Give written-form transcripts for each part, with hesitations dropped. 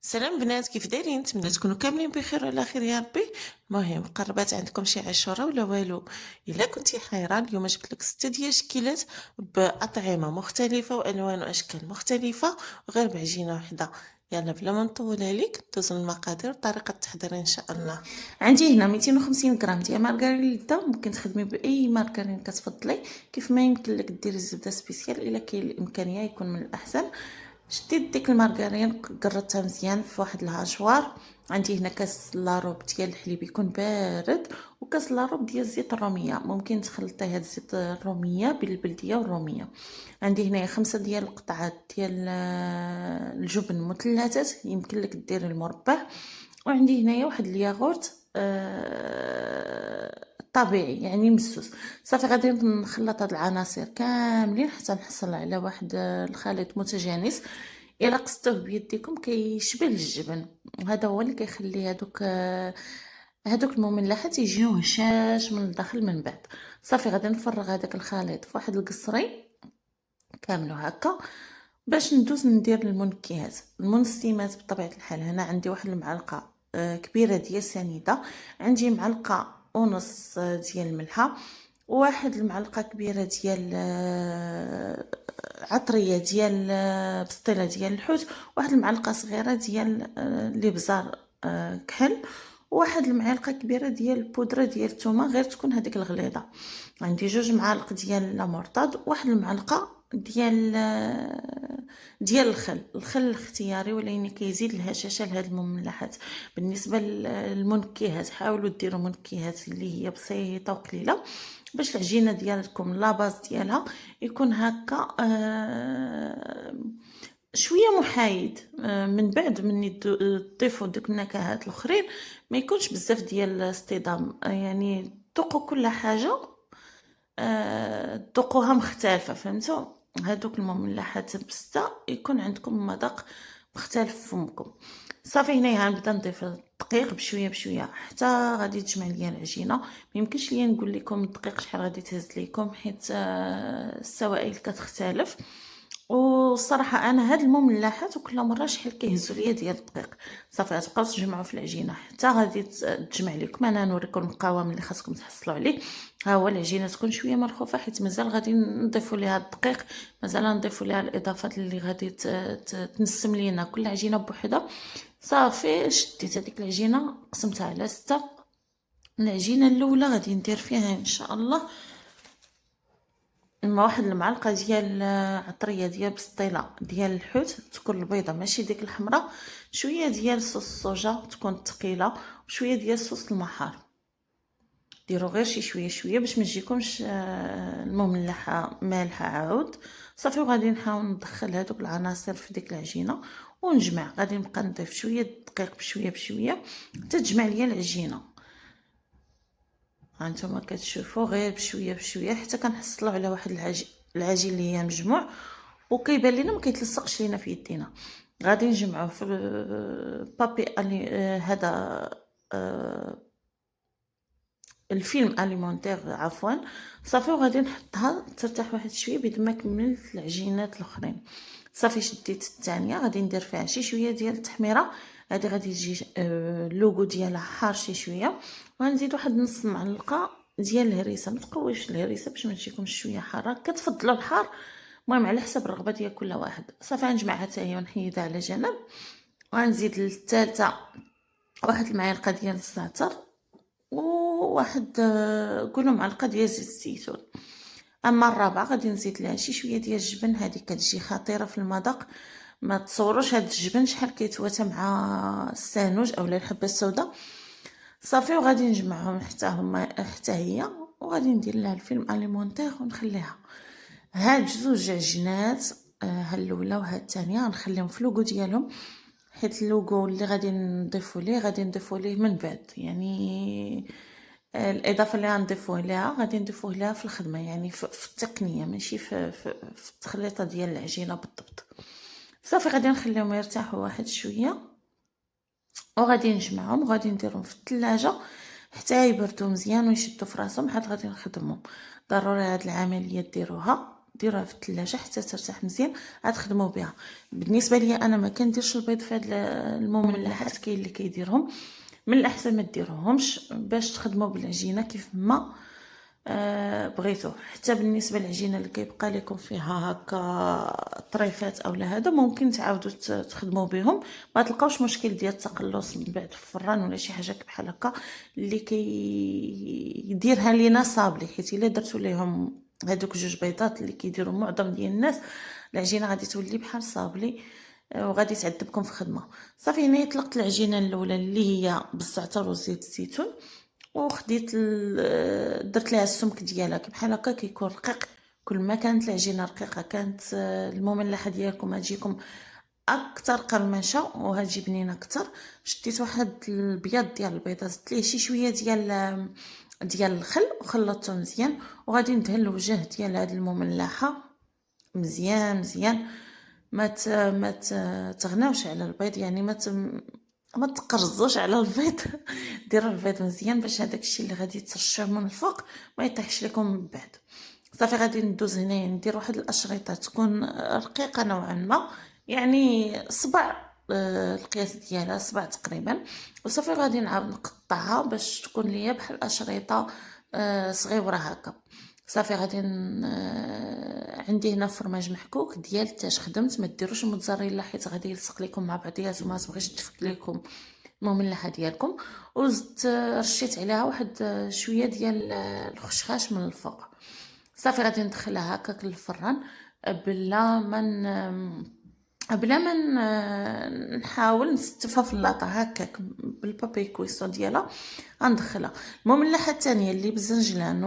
سلام بنات، كيف دايرين؟ نتمنى تكونوا كاملين بخير وعلى خير يا ربي. المهم قربات عندكم شي عشوره ولا والو؟ الا كنتي حيره اليوم جبت لك 6 ديال الشكيلات باطعمه مختلفه والوان واشكال مختلفه وغير بعجينه واحده. يلا بلا ما نطول عليك دوزو المقادير وطريقه التحضير ان شاء الله. عندي هنا 250 غرام ديال مارغريتا، ممكن تخدمي باي مارغرين كتفضلي، كيف ما يمكن لك ديري الزبده سبيسيال الا كاين الامكانيه يكون من الاحسن. شديت ديك المارغرين قرطتها مزيان في واحد الهاشوار. عندي هنا كاس لاروب ديال الحليب يكون بارد وكاس لاروب ديال الزيت الروميه، ممكن تخلطي هاد الزيت الروميه بالبلديه والروميه. عندي هنا 5 ديال القطعات ديال الجبن مثلثات، يمكن لك ديري المربع. وعندي هنايا واحد الياغورت طبيعي يعني مسوس. صافي غادي نخلط هاد العناصر كاملين حتى نحصل على واحد الخليط متجانس. الا قصتوه بيديكم كيشبه الجبن، هذا هو اللي كيخلي هادوك المملحات يجيو هشاش من الداخل من بعد. صافي غادي نفرغ هذاك الخليط في واحد القصري كاملو هكا باش ندوز ندير المنكهات المنسمات. بطبيعه الحال هنا عندي واحد المعلقه كبيره ديال سنيده، عندي معلقه ونص ديال الملحه، واحد المعلقه كبيره ديال عطريه ديال بسطيله ديال الحوت، واحد المعلقه صغيره ديال الابزار كحل، واحد المعلقه كبيره ديال البودره ديال الثومه غير تكون هذيك الغليظه. عندي 2 معالق ديال لامورطاد، واحد المعلقه ديال الخل الاختياري ولكن كيزيد الهشاشه لهاد المملحات. بالنسبه للمنكهات حاولوا ديروا منكهات اللي هي بسيطه وقليله باش العجينه ديالكم لاباز ديالها يكون هكا شويه محايد. من بعد من تضيفوا ديك النكهات الاخرين ما يكونش بزاف ديال الاصطدام، يعني ذوقوا كل حاجه ذوقوها مختلفه، فهمتوا؟ هادوك المملحات بسته يكون عندكم مذاق مختلف في فمكم. صافي هنايا غنبدا نضيف الدقيق بشويه بشويه حتى غادي تجمع ليا العجينه. ما يمكنش ليا نقول لكم الدقيق شحال غادي تهز لكم حيت السوائل كتختلف. والصراحه انا هاد المملحات وكل مره شحال كيهزوا ليا ديال الدقيق. صافي غتبقاو تجمعوا في العجينه حتى غادي تجمع لكم. انا نوريكم المقاوم اللي خاصكم تحصلوا عليه. ها هو العجينه تكون شويه مرخوفه حيت مازال غادي نضيفوا ليها الدقيق، مازال نضيفوا ليها الاضافات اللي غادي تنسم لينا كل عجينه بوحدها. صافي شديت هذيك العجينه قسمتها على 6. العجينه الاولى غادي ندير فيها ان شاء الله واحد المعلقه ديال عطريه ديال بسطيله ديال الحوت تكون البيضه ماشي ديك الحمراء، شويه ديال صوص الصوجا تكون ثقيله، وشويه ديال صوص المحار. ديروا غير شي شويه شويه باش ما تجيكمش المملحه مالحه عاود. صافي وغادي نحاول ندخل هذوك العناصر في ديك العجينه ونجمع. غادي نبقى نضيف شويه الدقيق بشويه بشويه حتى تجمع ليا العجينه. هانتوما كتشوفوا غير بشويه بشويه حتى كنحصلوا على واحد العجين اللي هي مجموع وكيبان لينا ما كيتلصقش لينا في يدينا. غادي نجمعوه في بابي هذا الفيلم اليمونتير عفوا. صافي وغادي نحطها ترتاح واحد شويه بيد ما كملت العجينات الاخرين. صافي شديت الثانيه غادي ندير فيها شي شويه ديال التحميره. هذه غادي تجي اللوغو ديالها حار شي شويه. وغنزيد واحد نص معلقه ديال الهريسه، ما تقويش الهريسه باش ما تجيكمش شويه حاره، كتفضلوا الحار المهم على حسب الرغبه ديال كل واحد. صافي غنجمعها حتى هي ونحيدها على جنب. وغنزيد للثالثه واحد المعلقه ديال الزعتر وواحد قولوا معلقه ديال زيت الزيتون. اما الرابعه غادي نزيد لها شي شويه ديال الجبن، هذه كتجي خطيره في المذاق. ما تصوروش هاد الجبن شحال كيتواتى مع السانوج اولا الحبه السوداء. صافي وغادي نجمعهم حتى هي وغادي ندير لها الفيلم اليمونتير ونخليها. هاد 2 عجينات ها الاولى وها الثانيه غنخليهم في اللوغو ديالهم، حيت اللوغو اللي غادي نضيفوا ليه من بعد، يعني الاضافه اللي غنضيفوه ليها غادي نضيفوه ليها في الخدمه، يعني في التقنيه ماشي في التخليطه ديال العجينه بالضبط. صافي غادي نخليهم يرتاحوا واحد شويه وغادي نجمعهم وغادي نديرهم في الثلاجه حتى يبردوا مزيان ويشدوا في راسهم حيت غادي نخدمهم. ضروري هاد العمليه ديروها ديروها في الثلاجه حتى ترتاح مزيان، عاد خدموا بها. بالنسبه لي انا ما كنديرش البيض في هاد المملحات، كاين اللي كيديرهم، من الاحسن ما ديروهمش باش تخدموا بالعجينه كيف ما بغيتو. حتى بالنسبه للعجينه اللي كيبقى لكم فيها هكا طريفات اولا هذا، ممكن تعاودوا تخدموا بهم، ما تلقاوش مشكل ديال التقلص من بعد في الفران ولا شي حاجه بحال هكا اللي كيديرها لينا صابلي. حيت الا درتو ليهم هذوك جوج بيضات اللي كيديروا معظم ديال الناس، العجينه غادي تولي بحال صابلي وغادي تعذبكم في خدمه. صافي هنا طلقت العجينه الاولى اللي هي بالزعتر وزيت الزيتون، وخديت درت ليها السمك ديالها بحال هكا كيكون رقيق. كل ما كانت العجينه رقيقه كانت المملحه ديالكم غتجيكم اكثر قرمشه وهتجي بنينه اكثر. شديت واحد البياض ديال البيضه، زدت ليه شي شويه ديال الخل وخلطته مزيان، وغادي ندهن الوجه ديال هاد المملحه مزيان مزيان. ما تغناوش على البيض، يعني ما تقرزوش على البيض. ديروا البيض مزيان باش هذاك الشيء اللي غادي ترشوه من الفوق ما يطيحش لكم من بعد. صافي غادي ندوز هنايا ندير واحد الاشرطه تكون رقيقه نوعا ما، يعني صبع القياس ديالها صبع تقريبا. وصافي غادي نعاود نقطعها باش تكون ليا بحال اشرطه صغيره هكا. صافي غادي عندي هنا فرماج محكوك ديال التاج خدمت، ما ديروش الموتزاريلا حيت غادي يلصق لكم مع بعضيات وما تبغيش تفك لكم المملحه ديالكم. وزدت رشيت عليها واحد شويه ديال الخشخاش من الفوق. صافي غادي ندخلها هكاك للفران بلا ما نحاول نستفها في اللاطه هكاك بالبابي كويسون ديالها. غندخلها المملحه الثانيه اللي بالزنجلان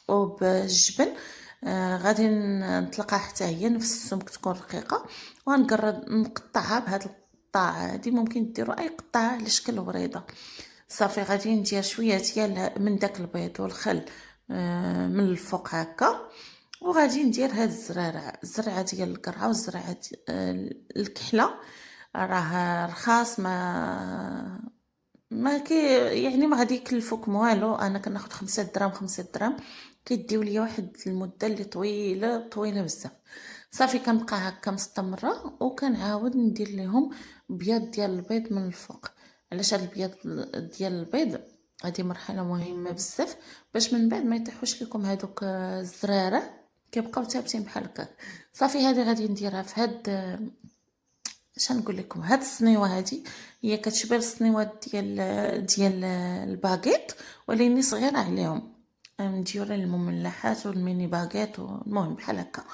وبالجبن، غادي نطلقها حتى هي نفس السمك تكون رقيقه، وغنقرب نقطعها بهاد القطاع هادي. ممكن ديروا اي قطاع على شكل وريضه. صافي غادي ندير شويه ديال من داك البيض والخل من الفوق هكا، وغادي ندير هاد الزرعه ديال القرعه والزرعه الكحله. راه رخاص، ما كي يعني ما غادي يكلفوكم والو. انا كناخذ 5 دراهم 5 دراهم كيديو ليا واحد المده اللي طويله بزاف. صافي كنبقى هكا مستمره وكنعاود ندير لهم بياض ديال البيض من الفوق. علاش هاد البياض ديال البيض هذه مرحله مهمه بزاف باش من بعد ما يطيحوش لكم هذوك الزراره كيبقاو ثابتين بحال هكا. صافي هذه غادي نديرها في هاد نقول لكم هاد الصنيوه. هذه هي كتشبه الصنيوات ديال الباغيت ولكن صغيره عليهم، مديوره للمملحات والميني باغيت والمهم بحال هكا.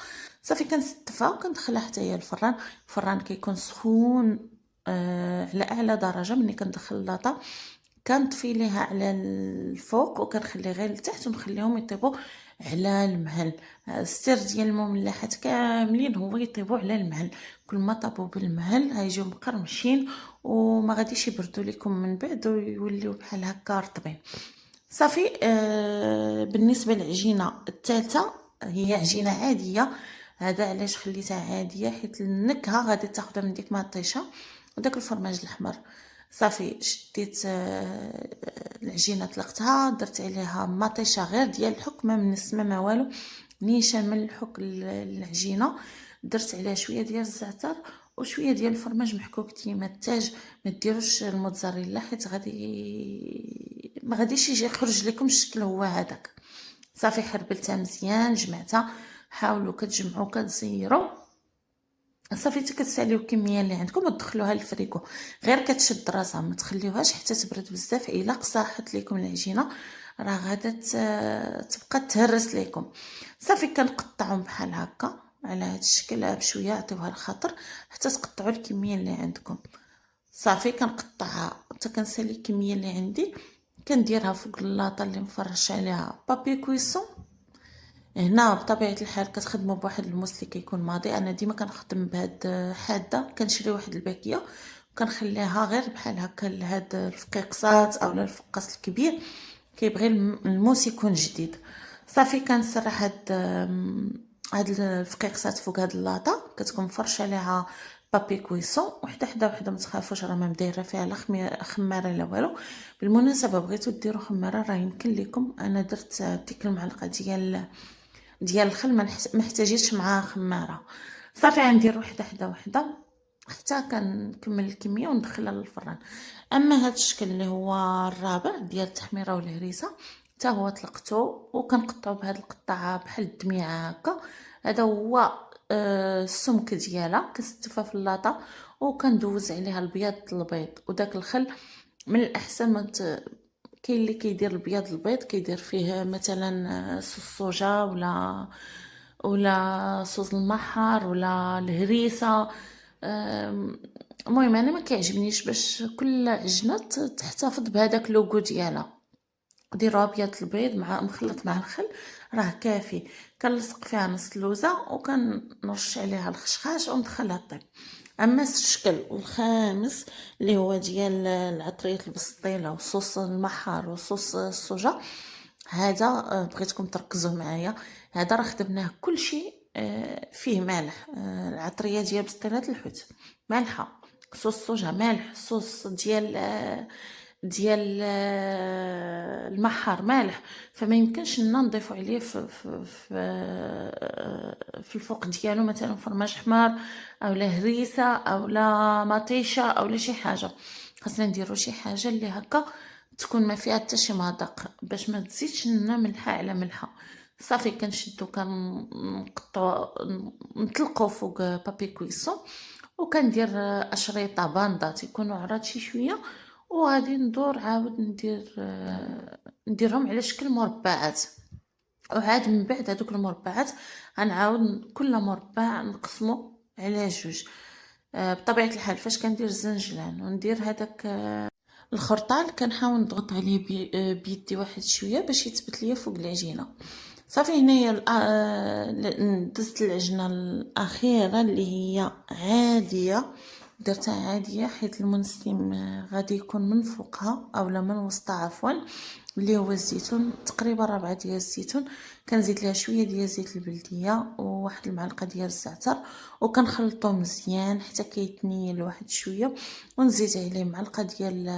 صافي كنستفها وكندخلها حتى هي الفران كيكون سخون على اعلى درجه. ملي كندخل اللاطه كنطفي ليها على الفوق وكنخلي غير لتحت ونخليهم يطيبوا على المهل. السر ديال المملحات كاملين هو يطيبوا على المهل. كل ما طابوا بالمهل غيجيو مقرمشين وما غاديش يبردوا لكم من بعد ويوليو بحال هكا رطبين. صافي بالنسبه للعجينه الثالثه هي عجينه عاديه. هذا علاش خليتها عاديه حيت النكهه غادي تاخذها من ديك مطيشه وداك الفرماج الاحمر. صافي شديت العجينه طلقتها، درت عليها مطيشه غير ديال الحك، ما من السما ما والو، نيشان من الحك العجينه. درت عليها شويه ديال الزعتر وشويه ديال الفرماج محكوك ديما التاج. ما ديروش الموتزاريلا حيت ما غاديش يجي يخرج لكم الشكل هو هذاك. صافي حربلتها مزيان جمعتها. حاولوا كتجمعوا كتزيروا. صافي حتى كتساليو الكميه اللي عندكم وتدخلوها للفريكو. غير كتشد راسها، ما تخليوهاش حتى تبرد بزاف. الا قصاحت لكم العجينه راه غادا تبقى تهرس لكم. صافي كنقطعهم بحال هكا على هذا الشكل بشويه، عطيوها الخطر حتى تقطعوا الكميه اللي عندكم. صافي كنقطعها حتى كنسالي الكميه اللي عندي، كنديرها فوق اللاطه اللي مفرش عليها بابي كويسون. هنا بطبيعه الحال كتخدموا بواحد الموس اللي كيكون ماضي. انا ديما كنخدم بهاد حاده، كنشري واحد الباكيه وكنخليها غير بحال هكا لهاد الفقيقصات او الفقاص الكبير كيبغي الموس يكون جديد. صافي كنسرح هاد الفقيقصات فوق هاد اللاطه، كتكون مفرشه عليها بابي كويسون وحده ما تخافوش، راه ما مدايره فيها لا خماره لا والو. بالمناسبه بغيتو ديروا خماره راه يمكن لكم، انا درت ديك المعلقه ديال ديال الخل، ما محتاجيتش معاه خماره. صافي غندير وحده وحده حتى كنكمل الكميه وندخلها للفران. اما هذا الشكل اللي هو الرابع ديال التحميره والهريسه حتى هو طلقته وكنقطعو بهاد القطاعه بحال الدميعه هكا. هذا هو السمك ديالها. كنستفها في اللاطه وكندوز عليها البيض وداك الخل. من الاحسن ما كاين اللي كيدير البيض كيدير فيه مثلا صوص الصوجا ولا صوص المحار ولا الهريسه. المهم انا ما كيعجبنيش باش كل عجنه تحتفظ بهذاك لوغو ديالها. ديروها ابيض البيض مع مخلط مع الخل راه كافي. كنلصق فيها نص اللوزه وكنرش عليها الخشخاش وندخلها طيب. اما الشكل الخامس اللي هو ديال العطريه البسطيله وصوص المحار وصوص الصوجا، هذا بغيتكم تركزوا معايا. هذا راه خدمناه كلشي فيه مالح. العطريه ديال بسطيلات الحوت مالحه، صوص الصوجا مالح، صوص ديال المحار مالح. فما يمكنش لنا نضيفوا عليه في الفوق ديالو مثلا فرماج حمار اولا هريسه اولا مطيشه اولا شي حاجه. خاصنا نديرو شي حاجه اللي هكا تكون ما فيها حتى شي مذاق باش ما تزيدش لنا ملحه على ملحه. صافي كنشدو كنقطعو نطلقو فوق بابي كويسون وكندير اشريطه باندات يكونوا عراض شي شويه وغادي ندور عاود نديرهم على شكل مربعات. وعاد من بعد هذوك المربعات غنعاود كل مربع نقسمه على جوج. بطبيعه الحال فاش كندير الزنجلان وندير هذاك الخرطال كنحاول نضغط عليه بيدي واحد شويه باش يثبت ليا فوق العجينه. صافي هنايا دزت العجنه الاخيره اللي هي عاديه. درتها عاديه حيت المنسلم غادي يكون من فوقها اولا من وسطها عفوا، اللي هو الزيتون تقريبا 4 ديال الزيتون. كنزيد ليها شويه ديال زيت البلديه وواحد المعلقه ديال الزعتر وكنخلطو مزيان حتى كيتنيل واحد شويه ونزيد عليه معلقه ديال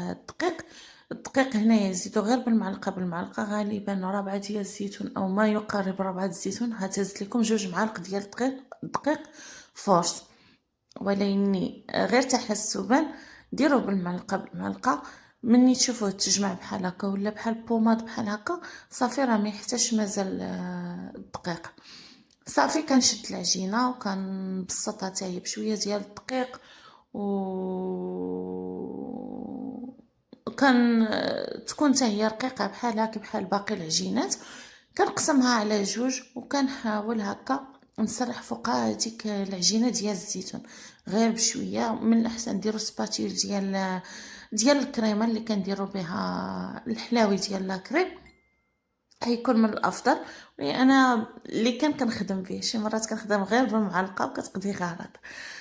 الدقيق هنايا نزيدو غير بالمعلقه غالبا 4 ديال الزيتون او ما يقارب 4 الزيتون. هتزيد لكم 2 معالق ديال الدقيق فورس، ولكني غير تحسبا ديروه بالمعلقه. مني تشوفوه تجمع بحال هكا ولا بحال بوماد بحال هكا صافي راه ما يحتاجش مازال الدقيق. صافي كنشد العجينه وكنبسطها حتى هي بشويه ديال الدقيق كان تكون حتى هي رقيقه بحال هكا بحال باقي العجينات. كنقسمها على جوج وكنحاول هكا نسرح فوقها هذيك العجينه ديال الزيتون غير بشويه. من الاحسن نديرو سباتيل ديال الكريمه اللي كنديروا بها الحلاوي ديال لاكريم هيكون من الافضل. انا اللي كنخدم به شي مرات كنخدم غير بالمعلقه وكتقضي غرض.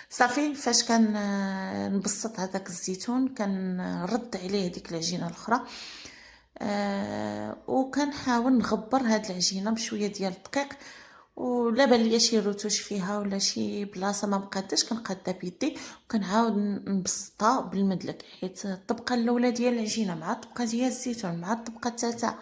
صافي فاش كان نبسط هذاك الزيتون كنرد عليه ديك العجينه الاخرى وكنحاول نغبر هاد العجينه بشويه ديال الدقيق. ولا بان ليا شي روتوش فيها ولا شي بلاصه ما مقاداش كنقادها بيدي وكنعاود نبسطها بالمدلك حيت الطبقه الاولى ديال العجينه مع الطبقه ديال الزيتون مع الطبقه الثالثه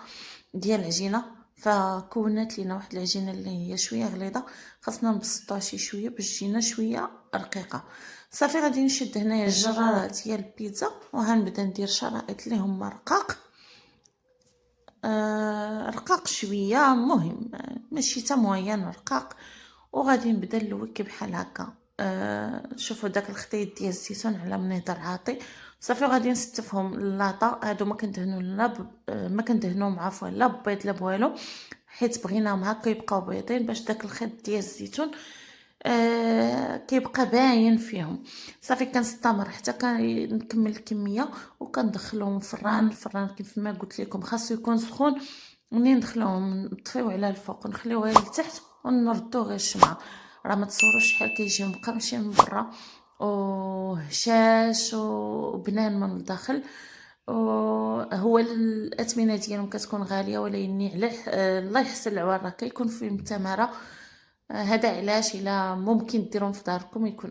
ديال العجينه فكونات لينا واحد العجينه اللي هي شويه غليظه. خاصنا نبسطوها شي شويه باش تجينا شويه رقيقه. صافي غادي نشد هنايا الجراره ديال البيتزا وغنبدا ندير شرائط اللي هما رقاق رقاق شويه مهم ماشي تا موين رقاق. وغادي نبدا نلوك بحال هكا. شوفوا داك الخطيط ديال الزيتون على منيطر عاطي. صافي غادي نستفهم اللاطه. هادو ما كندهنوا ما كندهنوهم عفوا لا بيض لا بوالو حيت بغيناهم هكا يبقاو بيضين باش داك الخيط ديال الزيتون كيبقى باين فيهم. صافي كنستمر حتى كنكمل الكميه وكندخلهم الفران كيف ما قلت لكم خاصو يكون سخون. منين ندخلوهم نطفيو على الفوق ونخليوه لتحت ونردو غير الشمعه. راه ما تصوروش شحال كيجيو مقرمشين من برا وهشاش وبنان من الداخل. هو الاثمنه ديالهم كتكون غاليه ولكن على الله يحسن العوار راه كيكون فيهم الثمره. هذا علاش الا ممكن ديرهم في داركم يكون